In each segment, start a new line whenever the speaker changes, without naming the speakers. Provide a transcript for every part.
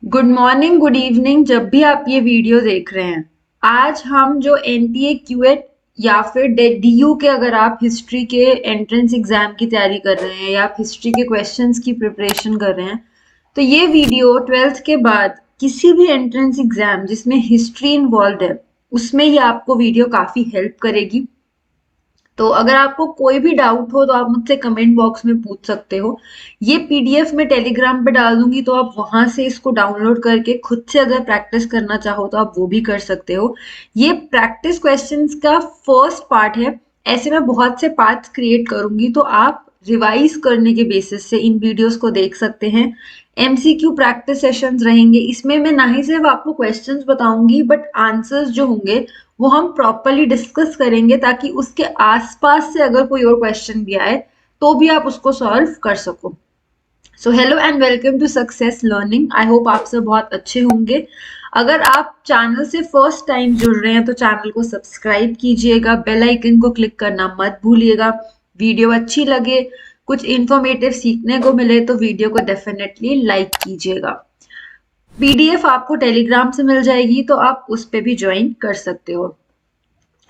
Good morning, good evening, जब भी आप ये वीडियो देख रहे हैं। आज हम जो एनटीए क्यूएट या फिर डीयू के, अगर आप हिस्ट्री के एंट्रेंस एग्जाम की तैयारी कर रहे हैं या आप हिस्ट्री के क्वेश्चंस की प्रिपरेशन कर रहे हैं, तो ये वीडियो ट्वेल्थ के बाद किसी भी एंट्रेंस एग्जाम जिसमें हिस्ट्री इन्वॉल्व है उसमें ये आपको वीडियो काफी हेल्प करेगी। तो अगर आपको कोई भी डाउट हो तो आप मुझसे कमेंट बॉक्स में पूछ सकते हो। ये पीडीएफ मैं टेलीग्राम पे डाल दूंगी, तो आप वहां से इसको डाउनलोड करके खुद से अगर प्रैक्टिस करना चाहो तो आप वो भी कर सकते हो। ये प्रैक्टिस क्वेश्चंस का फर्स्ट पार्ट है। ऐसे मैं बहुत से पार्ट्स क्रिएट करूंगी, तो आप रिवाइज करने के बेसिस से इन वीडियोस को देख सकते हैं। एमसीक्यू प्रैक्टिस सेशंस रहेंगे, इसमें मैं ना ही सिर्फ आपको क्वेश्चंस बताऊंगी बट आंसर्स जो होंगे वो हम प्रॉपरली डिस्कस करेंगे, ताकि उसके आसपास से अगर कोई और क्वेश्चन भी आए तो भी आप उसको सॉल्व कर सको। So hello and welcome to success learning. I hope आप सब बहुत अच्छे होंगे। अगर आप चैनल से फर्स्ट टाइम जुड़ रहे हैं तो चैनल को सब्सक्राइब कीजिएगा, बेल आइकन को क्लिक करना मत भूलिएगा। वीडियो अच्छी लगे, कुछ इंफॉर्मेटिव सीखने को मिले तो वीडियो को डेफिनेटली लाइक कीजिएगा। पीडीएफ आपको टेलीग्राम से मिल जाएगी, तो आप उस पे भी ज्वाइन कर सकते हो।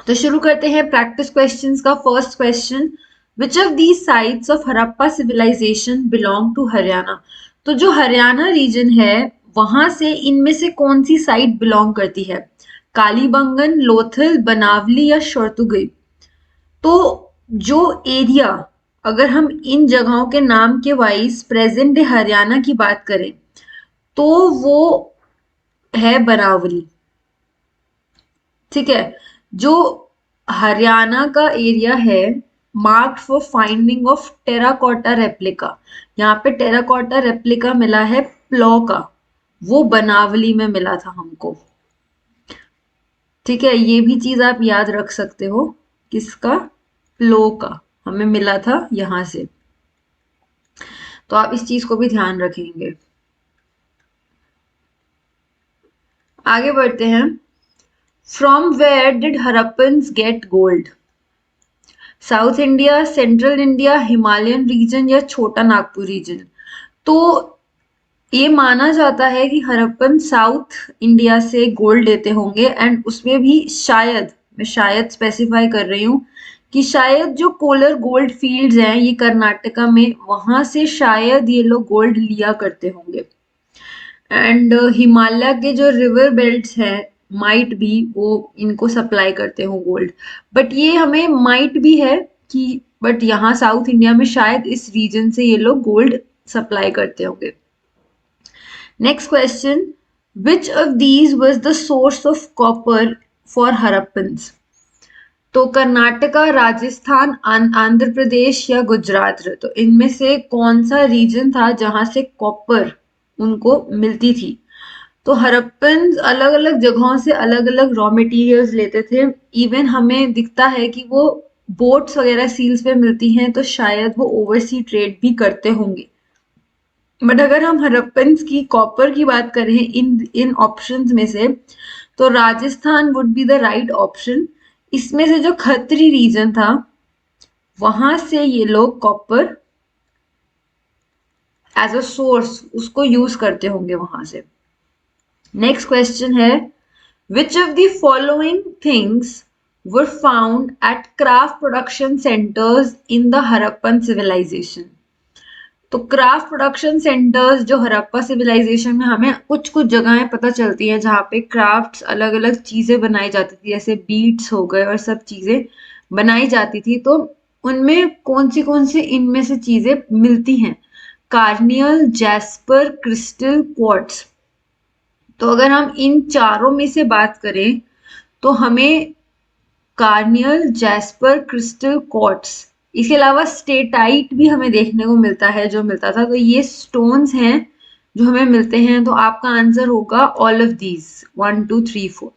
तो शुरू करते हैं प्रैक्टिस क्वेश्चंस का। First question, which of these sites of Harappa civilization belong to Haryana. तो जो हरियाणा रीजन है वहां से इनमें से कौन सी साइट बिलोंग करती है? कालीबंगन, लोथल, बनावली या शोरतुगई। तो जो एरिया, अगर हम इन जगहों के नाम के वाइज प्रेजेंट डे हरियाणा की बात करें तो वो है बनावली। ठीक है। जो हरियाणा का एरिया है marked for finding of terracotta replica, यहाँ पे टेराकोटा रेप्लिका मिला है प्लॉ का, वो बनावली में मिला था हमको। ठीक है, ये भी चीज आप याद रख सकते हो। किसका? प्लो का हमें मिला था यहां से, तो आप इस चीज को भी ध्यान रखेंगे। आगे बढ़ते हैं। From where did Harappans get gold? South India, central India, Himalayan region या छोटा नागपुर रीजन। तो ये माना जाता है कि हरप्पन साउथ इंडिया से गोल्ड लेते होंगे, एंड उसमें भी शायद, मैं शायद स्पेसिफाई कर रही हूँ कि शायद जो कोलर गोल्ड फील्ड्स हैं ये कर्नाटका में, वहां से शायद ये लोग गोल्ड लिया करते होंगे। एंड हिमालय के जो रिवर बेल्ट्स हैं माइट भी वो इनको सप्लाई करते हो गोल्ड। बट ये हमें माइट भी है कि, बट यहाँ साउथ इंडिया में शायद इस रीजन से ये लोग गोल्ड सप्लाई करते होंगे। Next question, which of these was the source of copper for Harappans? तो कर्नाटका, राजस्थान, आंध्र प्रदेश या गुजरात। तो इनमें से कौन सा रीजन था जहां से कॉपर उनको मिलती थी? तो हरप्पन अलग अलग जगहों से अलग अलग रॉ मटेरियल्स लेते थे। इवन हमें दिखता है कि वो बोट्स वगैरह सील्स पे मिलती हैं, तो शायद वो ओवरसी ट्रेड भी करते होंगे। बट अगर हम हरप्पन्स की कॉपर की बात करें इन इन ऑप्शंस में से, तो Rajasthan would be the right option. इसमें से जो खत्री रीजन था वहां से ये लोग कॉपर एज अ सोर्स उसको यूज करते होंगे वहां से। नेक्स्ट क्वेश्चन है, which of the following things were found at craft production centres in the Harappan civilization? तो क्राफ्ट प्रोडक्शन सेंटर्स जो हरप्पा सिविलाइजेशन में हमें कुछ कुछ जगहें पता चलती हैं जहाँ पे क्राफ्ट्स अलग अलग चीजें बनाई जाती थी, जैसे बीड्स हो गए और सब चीजें बनाई जाती थी। तो उनमें कौन सी इनमें से चीजें मिलती हैं? Corneal, jasper, crystal, quartz. तो अगर हम इन चारों में से बात करें तो हमें कार्नियल, जैस्पर, क्रिस्टल, क्वार्ट्ज, इसके अलावा स्टेटाइट भी हमें देखने को मिलता है, जो मिलता था। तो ये स्टोन्स हैं जो हमें मिलते हैं। तो आपका आंसर होगा ऑल ऑफ दीज, 1 2 3 4।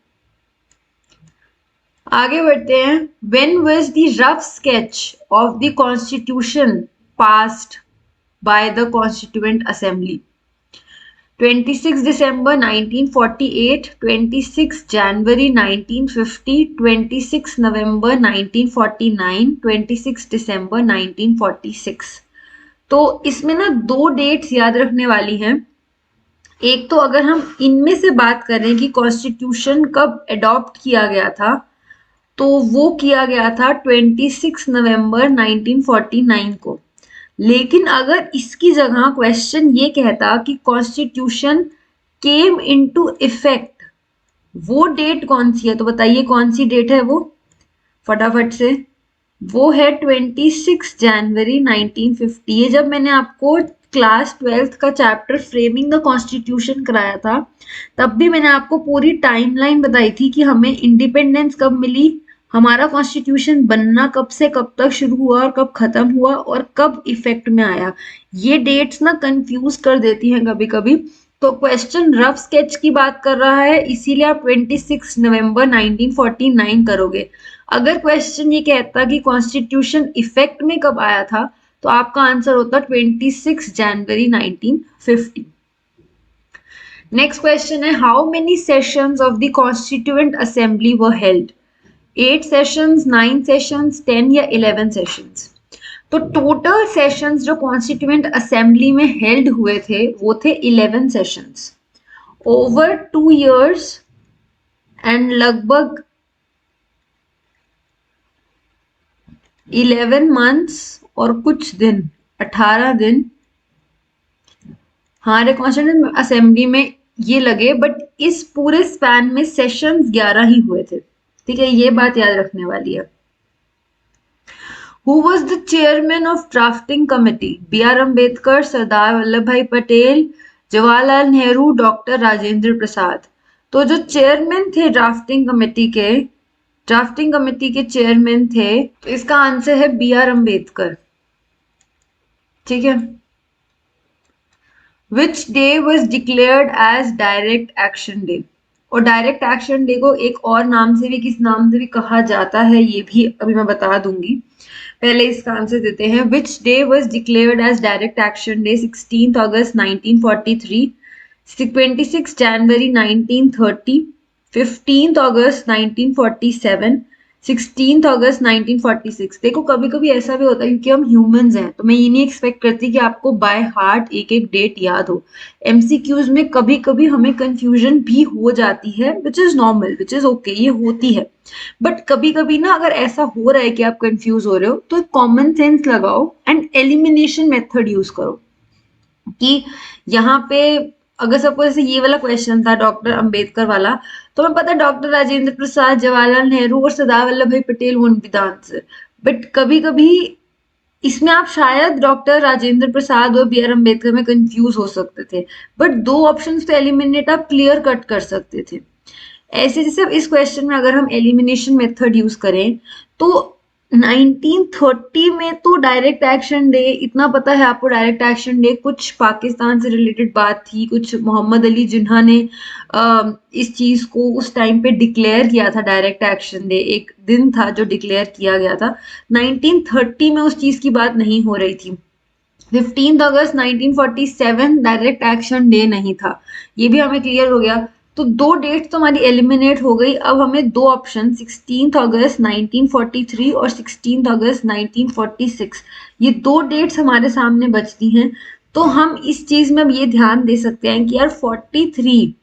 आगे बढ़ते हैं। When was the rough sketch of the constitution passed by the constituent assembly? 26 December 1948, 26 January 1950, 26 November 1949, 26 December 1946। तो इसमें ना दो डेट्स याद रखने वाली हैं। एक तो अगर हम इनमें से बात करें कि कॉन्स्टिट्यूशन कब अडॉप्ट किया गया था, तो वो किया गया था 26 नवंबर 1949 को। लेकिन अगर इसकी जगह क्वेश्चन ये कहता कि कॉन्स्टिट्यूशन केम इनटू इफेक्ट, वो डेट कौन सी है, तो बताइए कौन सी डेट है वो फटाफट से। वो है 26 जनवरी 1950। ये जब मैंने आपको क्लास 12th का चैप्टर फ्रेमिंग द कॉन्स्टिट्यूशन कराया था, तब भी मैंने आपको पूरी टाइमलाइन बताई थी कि हमें इंडिपेंडेंस कब मिली, हमारा कॉन्स्टिट्यूशन बनना कब से कब तक शुरू हुआ और कब खत्म हुआ और कब इफेक्ट में आया। ये डेट्स ना कंफ्यूज कर देती हैं कभी कभी। तो क्वेश्चन रफ स्केच की बात कर रहा है, इसीलिए आप 26 नवंबर 1949 करोगे। अगर क्वेश्चन ये कहता कि कॉन्स्टिट्यूशन इफेक्ट में कब आया था, तो आपका आंसर होता 26 जनवरी 1950। नेक्स्ट क्वेश्चन है, how many sessions of the constituent assembly were held? 8 sessions, 9 sessions, 10 या 11 सेशंस? तो टोटल सेशंस जो कॉन्स्टिट्यूएंट असेंबली में हेल्ड हुए थे वो थे 11 सेशंस ओवर 2 years एंड लगभग 11 months और कुछ दिन, 18 दिन हमारे कॉन्स्टिट्यूएंट असेंबली में ये लगे। बट इस पूरे स्पैन में सेशंस 11 ही हुए थे। ठीक है, ये बात याद रखने वाली है। Who was the chairman of drafting committee? B R Ambedkar, Sardar Vallabh Bhai Patel, Jawaharlal Nehru, doctor Rajendra Prasad. तो जो चेयरमैन थे ड्राफ्टिंग कमेटी के चेयरमैन थे, तो इसका आंसर है बी आर अम्बेडकर। ठीक है। Which day was declared as direct action day? और डायरेक्ट एक्शन डे को एक और नाम से भी, किस नाम से भी कहा जाता है, ये भी अभी मैं बता दूंगी। पहले इसका आंसर देते हैं। Which day was declared as direct action day? 16 अगस्त 1943, 26 जनवरी 1930, 15 अगस्त 1947, 16 अगस्त 1946। देखो कभी कभी ऐसा भी होता है, क्योंकि हम ह्यूमंस हैं, तो मैं ये नहीं एक्सपेक्ट करती कि आपको बाय हार्ट एक एक डेट याद हो। एमसीक्यूज में कभी कभी हमें कंफ्यूजन भी हो जाती है, which is normal, which is okay, ये होती है। बट कभी कभी ना अगर ऐसा हो रहा है कि आप कंफ्यूज हो रहे हो, तो कॉमन सेंस लगाओ एंड एलिमिनेशन मेथड यूज करो। कि यहाँ पे अगर सपोज जैसे ये वाला क्वेश्चन था डॉक्टर अंबेडकर वाला, तो हमें पता है डॉक्टर राजेंद्र प्रसाद, जवाहरलाल नेहरू और सरदार Vallabh Bhai Patel won't be the answer. But कभी कभी इसमें आप शायद डॉक्टर राजेंद्र प्रसाद और बी आर अम्बेडकर में कंफ्यूज हो सकते थे, बट दो ऑप्शंस तो एलिमिनेट आप क्लियर कट कर सकते थे। ऐसे जैसे अब इस क्वेश्चन में अगर हम एलिमिनेशन मेथड यूज करें, तो 1930 में तो डायरेक्ट एक्शन डे, इतना पता है आपको, डायरेक्ट एक्शन डे कुछ पाकिस्तान से रिलेटेड बात थी, कुछ मोहम्मद अली जिन्ना ने इस चीज को उस टाइम पे डिक्लेयर किया था। डायरेक्ट एक्शन डे एक दिन था जो डिक्लेयर किया गया था। 1930 में उस चीज की बात नहीं हो रही थी। 15 अगस्त 1947 डायरेक्ट एक्शन डे नहीं था, ये भी हमें क्लियर हो गया। तो दो डेट तो हमारी एलिमिनेट हो गई। अब हमें दो ऑप्शन 16 अगस्त 1943 और 16 अगस्त 1946, ये दो डेट्स हमारे सामने बचती हैं। तो हम इस चीज में अब ये ध्यान दे सकते हैं कि यार 43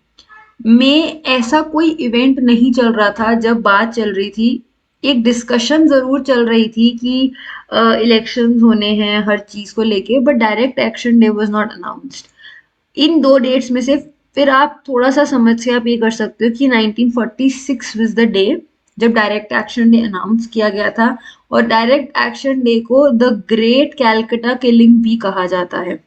में ऐसा कोई इवेंट नहीं चल रहा था जब बात चल रही थी। एक डिस्कशन जरूर चल रही थी कि इलेक्शंस होने हैं हर चीज को लेके, but direct action day was not announced. इन दो डेट्स में से फिर आप थोड़ा सा समझ के आप ये कर सकते हो कि 1946 वाज द डे जब डायरेक्ट एक्शन डे अनाउंस किया गया था। और डायरेक्ट एक्शन डे को द ग्रेट कैलकटा किलिंग भी कहा जाता है।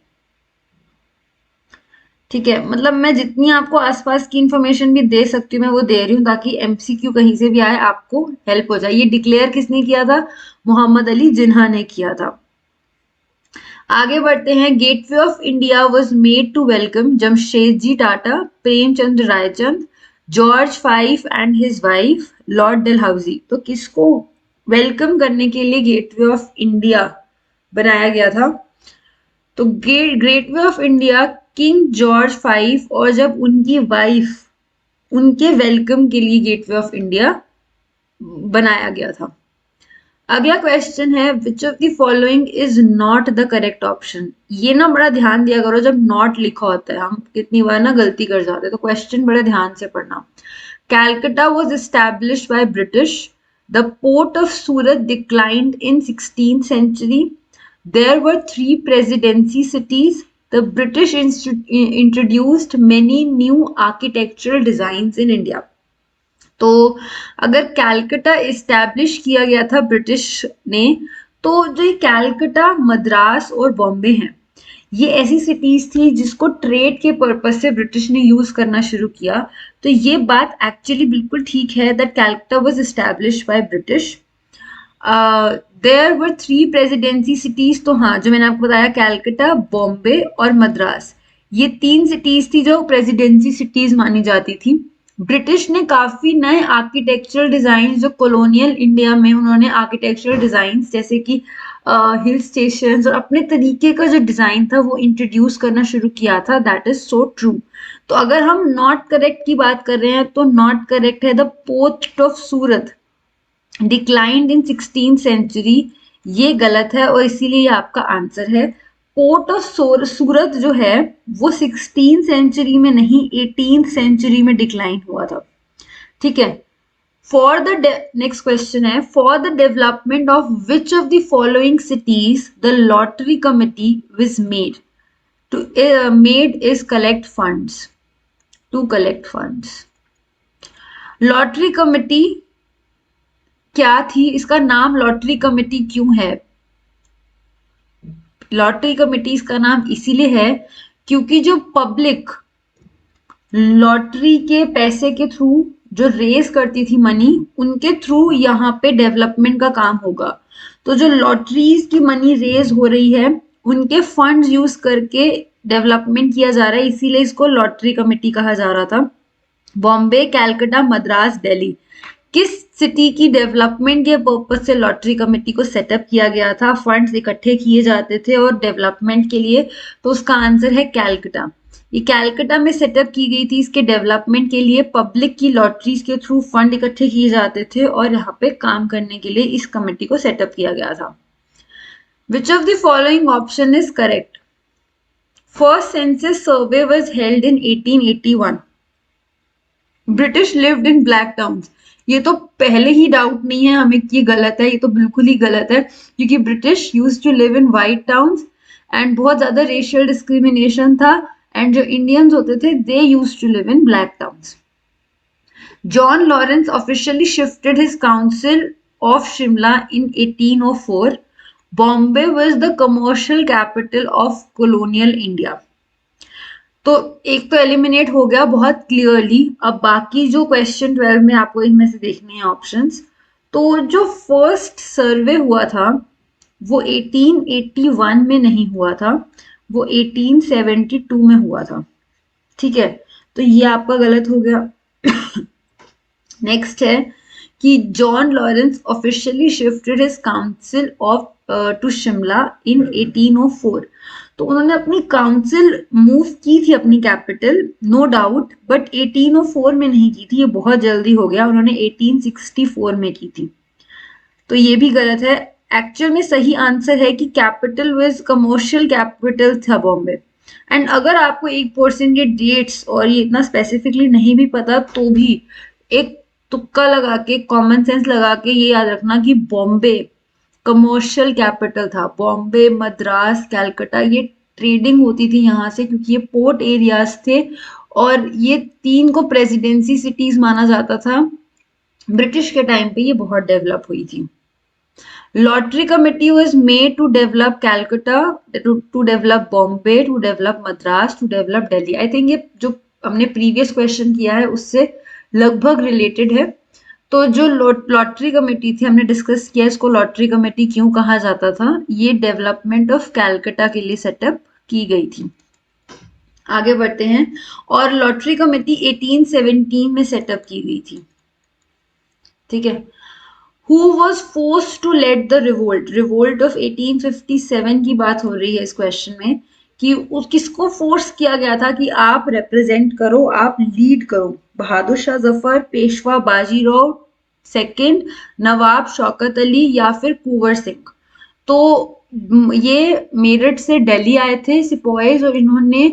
ठीक है, मतलब मैं जितनी आपको आसपास की इंफॉर्मेशन भी दे सकती हूँ मैं वो दे रही हूँ, ताकि एमसीक्यू कहीं से भी आए आपको हेल्प हो जाए। ये डिक्लेयर किसने किया था? मोहम्मद अली जिन्ना ने किया था। आगे बढ़ते हैं। Gateway of India was made to welcome Jamshedji Tata, Premchand Roychand, George fifth and his wife, lord Dalhousie. तो किसको वेलकम करने के लिए गेटवे ऑफ इंडिया बनाया गया था? तो gateway of India king George five, और जब उनकी वाइफ, उनके वेलकम के लिए गेटवे ऑफ इंडिया बनाया गया था। अगला क्वेश्चन है which of the following is not the correct option. ये ना बड़ा ध्यान दिया करो, जब नॉट लिखा होता है हम कितनी बार ना गलती कर जाते हैं, तो क्वेश्चन बड़े ध्यान से पढ़ना। Calcutta was established by British. The port of Surat declined in 16th century. There were three presidency cities. The British introduced many new architectural designs in India. तो अगर कैलकटा इस्टेब्लिश किया गया था ब्रिटिश ने, तो जो ये कैलकटा, मद्रास और बॉम्बे हैं, ये ऐसी सिटीज थी जिसको ट्रेड के पर्पज से ब्रिटिश ने यूज करना शुरू किया। तो ये बात एक्चुअली बिल्कुल ठीक है that Calcutta was established by British. There were three presidency cities, तो हाँ जो मैंने आपको बताया कैलकटा, बॉम्बे और मद्रास, ये तीन सिटीज थी जो प्रेसिडेंसी सिटीज मानी जाती थी। ब्रिटिश ने काफी नए आर्किटेक्चरल डिजाइन, जो कॉलोनियल इंडिया में उन्होंने आर्किटेक्चरल डिजाइन जैसे कि हिल स्टेशन और अपने तरीके का जो डिजाइन था वो इंट्रोड्यूस करना शुरू किया था। That is so true. तो अगर हम नॉट करेक्ट की बात कर रहे हैं तो नॉट करेक्ट है the port of Surat declined in 16th century, ये गलत है और इसीलिए ये आपका आंसर है। पोर्ट ऑफ सूरत जो है वो 16th सेंचुरी में नहीं 18th सेंचुरी में डिक्लाइन हुआ था। ठीक है। फॉर द नेक्स्ट क्वेश्चन है for the development of which of the following cities the lottery committee was made to made is collect funds to collect funds. Lottery committee क्या थी, इसका नाम लॉटरी कमिटी क्यों है? लॉटरी कमिटी इसका नाम इसीलिए है क्योंकि जो पब्लिक लॉटरी के पैसे के थ्रू जो रेज करती थी मनी, उनके थ्रू यहाँ पे डेवलपमेंट का काम होगा। तो जो लॉटरीज की मनी रेज हो रही है उनके फंड्स यूज करके डेवलपमेंट किया जा रहा है, इसीलिए इसको लॉटरी कमेटी कहा जा रहा था। बॉम्बे, कैलकाटा, मद्रास, दिल्ली, किस सिटी की डेवलपमेंट के पर्पज से लॉटरी कमेटी को सेटअप किया गया था, फंड्स इकट्ठे किए जाते थे और डेवलपमेंट के लिए? तो उसका आंसर है कैलकाटा। ये कैलकाटा में सेटअप की गई थी इसके डेवलपमेंट के लिए। पब्लिक की लॉटरीज के थ्रू फंड इकट्ठे किए जाते थे और यहाँ पे काम करने के लिए इस कमेटी को सेटअप किया गया था। विच of the following option is correct? First census survey was held in 1881. British lived in black towns. ये तो पहले ही डाउट नहीं है हमें कि ये गलत है, ये तो बिल्कुल ही गलत है क्योंकि British used to live in white towns and बहुत ज्यादा रेशियल डिस्क्रिमिनेशन था एंड जो इंडियंस होते थे they used to live in black towns. John Lawrence officially shifted his council of Shimla in 1804. Bombay was the commercial capital of colonial India. तो एक तो eliminate हो गया बहुत क्लियरली। अब बाकी जो क्वेश्चन 12 में आपको इनमें से देखने हैं ऑप्शंस। तो जो फर्स्ट सर्वे हुआ था वो 1881 में नहीं हुआ था, वो 1872 में हुआ था। ठीक है, तो ये आपका गलत हो गया। नेक्स्ट है कि John Lawrence officially shifted his council of to Shimla in 1804। तो उन्होंने अपनी काउंसिल मूव की थी अपनी कैपिटल, नो डाउट, बट 1804 में नहीं की थी, ये बहुत जल्दी हो गया, उन्होंने 1864 में की थी। तो ये भी गलत है। एक्चुअल में सही आंसर है कि कैपिटल वाज कमर्शियल कैपिटल था बॉम्बे। एंड अगर आपको 1% ये डेट्स और ये इतना स्पेसिफिकली नहीं भी पता तो भी एक तुक्का लगा के, कॉमन सेंस लगा के ये याद रखना कि बॉम्बे कमर्शियल कैपिटल था। बॉम्बे, मद्रास, कैलकाटा, ये ट्रेडिंग होती थी यहाँ से क्योंकि ये पोर्ट एरियाज थे और ये तीन को प्रेसिडेंसी सिटीज माना जाता था। ब्रिटिश के टाइम पे ये बहुत डेवलप हुई थी। Lottery committee was made to develop Calcutta, to develop Bombay, to develop Madras, to develop Delhi. I think ये जो हमने प्रीवियस क्वेश्चन किया है उससे लगभग रिलेटेड है। तो जो लॉटरी कमेटी थी हमने डिस्कस किया इसको लॉटरी कमेटी क्यों कहा जाता था, ये डेवलपमेंट ऑफ कैलकाटा के लिए सेटअप की गई थी। आगे बढ़ते हैं। और लॉटरी कमेटी 1817 में सेटअप की गई थी। ठीक है। Who was forced to lead the revolt? Revolt of 1857 की बात हो रही है इस क्वेश्चन में कि किसको फोर्स किया गया था कि आप रिप्रेजेंट करो, आप लीड करो। बहादुर शाह जफर, पेशवा बाजीराव, सेकंड नवाब शौकत अली या फिर कुंवर सिंह। तो ये मेरठ से दिल्ली आए थे सिपाहीज और इन्होंने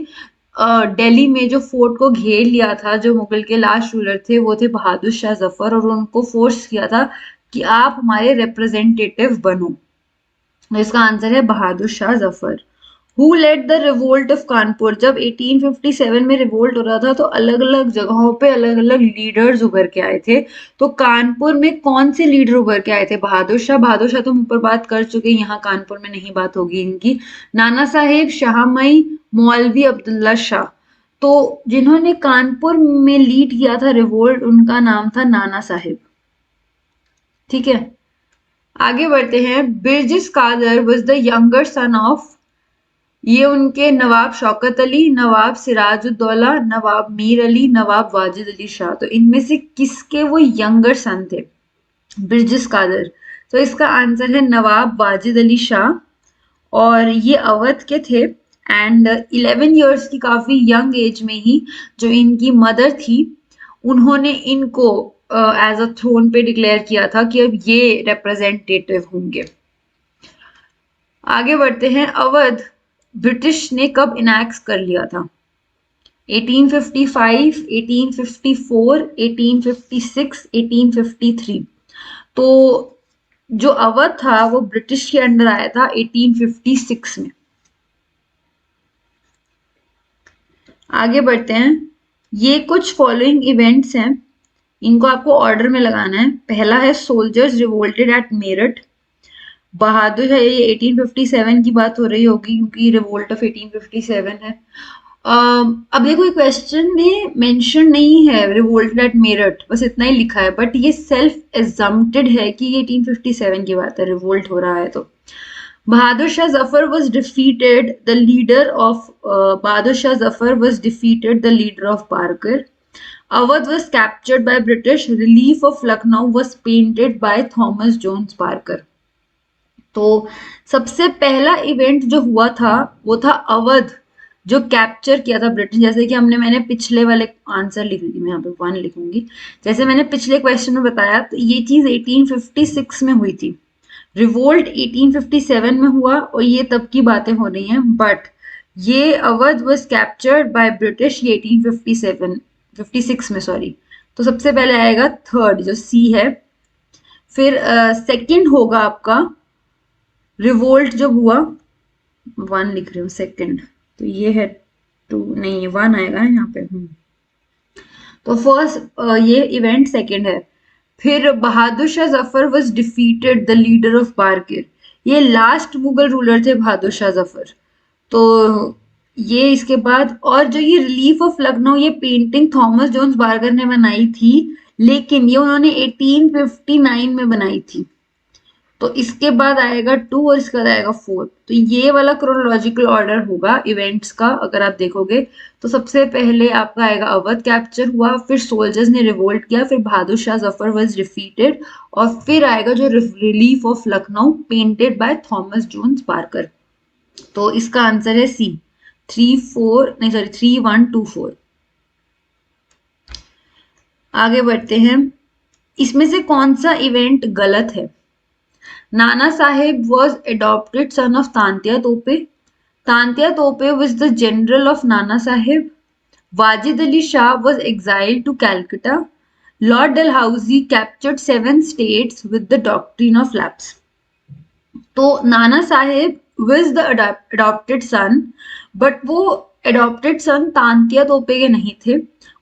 दिल्ली में जो फोर्ट को घेर लिया था। जो मुगल के लास्ट रूलर थे वो थे बहादुर शाह जफर और उनको फोर्स किया था कि आप हमारे रिप्रेजेंटेटिव बनो। तो इसका आंसर है Bahadur Shah Zafar. Who led the revolt of Kanpur? जब 1857 में रिवोल्ट हो रहा था तो अलग अलग जगहों पे अलग अलग लीडर्स उभर के आए थे। तो कानपुर में कौन से लीडर उभर के आए थे? बहादुर शाह। बहादुर शाह तो हम ऊपर बात कर चुके हैं, यहाँ कानपुर में नहीं बात होगी इनकी। नाना साहेब, शाहमई, मौलवी अब्दुल्ला शाह। तो जिन्होंने कानपुर में लीड किया था रिवोल्ट उनका नाम था नाना साहेब। ठीक है, आगे बढ़ते हैं। Birjis Qadar was the younger son of, ये उनके नवाब शौकत अली, नवाब सिराजुद्दौला, नवाब मीर अली, नवाब वाजिद अली शाह। तो इनमें से किसके वो यंगर सन थे? बिरजिस कादर। तो इसका आंसर है नवाब वाजिद अली शाह और ये अवध के थे। एंड 11 इयर्स की काफी यंग एज में ही जो इनकी मदर थी उन्होंने इनको एज अ थ्रोन पे डिक्लेयर किया था कि अब ये रिप्रेजेंटेटिव होंगे। आगे बढ़ते हैं। अवध ब्रिटिश ने कब इनैक्ट कर लिया था? 1855, 1854, 1856, 1853। तो जो अवध था वो ब्रिटिश के अंडर आया था 1856 में। आगे बढ़ते हैं। ये कुछ फॉलोइंग इवेंट्स हैं, इनको आपको ऑर्डर में लगाना है। पहला है सोल्जर्स रिवोल्टेड एट मेरठ। बहादुर है, ये 1857 की बात हो रही होगी क्योंकि रिवोल्ट ऑफ 1857 है। अब देखो, क्वेश्चन में मेंशन नहीं है रिवोल्टेड एट मेरठ, बस इतना ही लिखा है, बट ये सेल्फ एजम्प्टेड है कि ये 1857 की बात है, रिवोल्ट हो रहा है। तो बहादुर Shah Zafar was defeated the leader of Bahadur Shah Zafar was defeated the leader of Parker. Awadh was captured by British. Relief of Lucknow was painted by Thomas Jones Parker. तो सबसे पहला इवेंट जो हुआ था वो था अवध जो कैप्चर किया था ब्रिटिश। जैसे कि मैंने पिछले वाले आंसर लिख ली, मैं यहाँ पे 1 लिखूंगी। जैसे मैंने पिछले क्वेश्चन में बताया तो ये चीज 1856 में हुई थी, रिवोल्ट 1857 में हुआ और ये तब की बातें हो रही हैं। बट ये Awadh was captured by British ये 1856 में, सॉरी। तो सबसे पहले आएगा थर्ड जो सी है। फिर सेकंड होगा आपका रिवोल्ट जब हुआ, 1 लिख रही हूँ सेकंड, तो ये है 2 नहीं, ये 1 आएगा यहाँ पे। तो फर्स्ट ये इवेंट सेकंड है। फिर Bahadur Shah Zafar was defeated the leader of barker. ये लास्ट मुगल रूलर थे बहादुर शाह जफर। तो ये इसके बाद, और जो ये रिलीफ ऑफ लखनऊ ये पेंटिंग थॉमस जोन्स बारकर ने बनाई थी, लेकिन ये उन्होंने 1859 में बनाई थी। तो इसके बाद आएगा 2 और इसके बाद आएगा 4। तो ये वाला क्रोनोलॉजिकल ऑर्डर होगा इवेंट्स का अगर आप देखोगे। तो सबसे पहले आपका आएगा अवध कैप्चर हुआ, फिर सोल्जर्स ने रिवोल्ट किया, फिर बहादुर शाह जफर वाज डिफीटेड, और फिर आएगा जो relief of Lucknow painted by Thomas Jones Parker. तो इसका आंसर है सी, 3 1 2 4। आगे बढ़ते हैं। इसमें से कौन सा इवेंट गलत है? Nana Saheb was adopted son of Tantya तोपे. तांत्या तोपे was the general of Nana Sahib. Wajid Ali Shah was exiled to Calcutta. Lord Dalhousie captured 7 states with the doctrine of lapse. तो Nana Saheb was the adopted son, but वो adopted son Tantya तोपे के नहीं थे,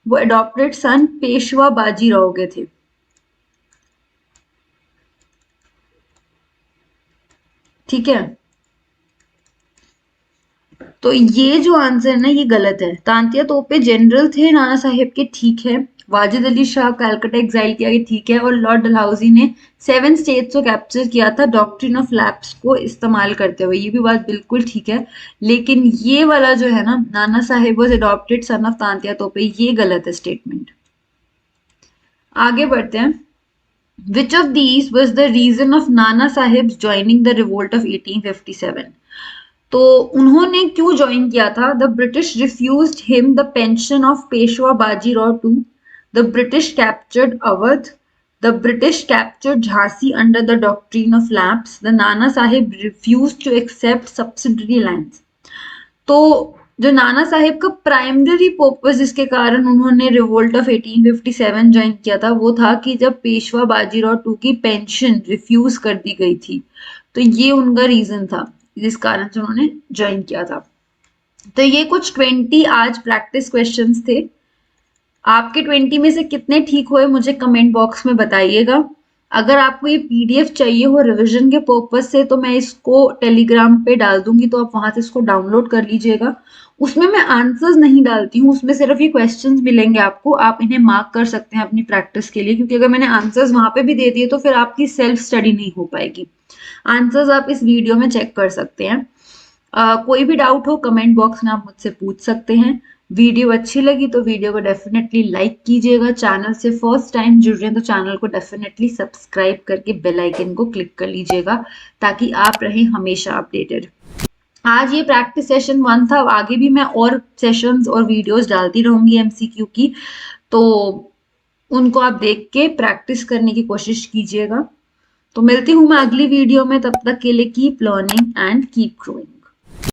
वो adopted son Peshwa Bajirao के थे। ठीक है, तो ये जो आंसर है ना ये गलत है। तांत्या तोपे जनरल थे नाना साहेब के, ठीक है। वाजिद अली शाह कलकत्ता एग्जाइल किया गया, ठीक है। और लॉर्ड डलहौजी ने 7 स्टेट्स को कैप्चर किया था डॉक्ट्रिन ऑफ लैप्स को इस्तेमाल करते हुए, ये भी बात बिल्कुल ठीक है। लेकिन ये वाला जो है ना, Nana Saheb was adopted son of Tantya Tope, ये गलत है स्टेटमेंट। आगे बढ़ते हैं। Which of these was the reason of Nana Sahib's joining the revolt of 1857? तो उन्होंने क्यों ज्वाइन किया था? The British refused him the pension of Peshwa Bajirao II. The British captured Awadh. The British captured Jhansi under the doctrine of lapse, the Nana Saheb refuse to accept subsidiary lands. तो जो नाना साहेब का primary purpose जिसके कारण उन्होंने revolt of 1857 join किया था वो था कि जब पेशवा बाजीराव टू की पेंशन रिफ्यूज कर दी गई थी, तो ये उनका रीजन था जिस कारण से उन्होंने ज्वाइन किया था। तो ये कुछ 20 आज प्रैक्टिस क्वेश्चंस थे। आपके 20 में से कितने ठीक हुए मुझे कमेंट बॉक्स में बताइएगा। अगर आपको ये पीडीएफ चाहिए हो रिवीजन के पर्पज से तो मैं इसको टेलीग्राम पे डाल दूंगी, तो आप वहां से इसको डाउनलोड कर लीजिएगा। उसमें मैं आंसर्स नहीं डालती हूँ, उसमें सिर्फ ये क्वेश्चंस मिलेंगे आपको, आप इन्हें मार्क कर सकते हैं अपनी प्रैक्टिस के लिए, क्योंकि अगर मैंने आंसर्स वहां पे भी दे दिए तो फिर आपकी सेल्फ स्टडी नहीं हो पाएगी। आंसर्स आप इस वीडियो में चेक कर सकते हैं। कोई भी डाउट हो कमेंट बॉक्स में आप मुझसे पूछ सकते हैं। वीडियो अच्छी लगी तो वीडियो को डेफिनेटली लाइक कीजिएगा। चैनल से फर्स्ट टाइम जुड़ रहे हैं तो चैनल को डेफिनेटली सब्सक्राइब करके बेल आइकन को क्लिक कर लीजिएगा ताकि आप रहें हमेशा अपडेटेड। आज ये प्रैक्टिस सेशन 1 था, आगे भी मैं और सेशंस और वीडियोस डालती रहूंगी एमसीक्यू की, तो उनको आप देख के प्रैक्टिस करने की कोशिश कीजिएगा। तो मिलती हूँ मैं अगली वीडियो में, तब तक के लिए keep learning and keep growing.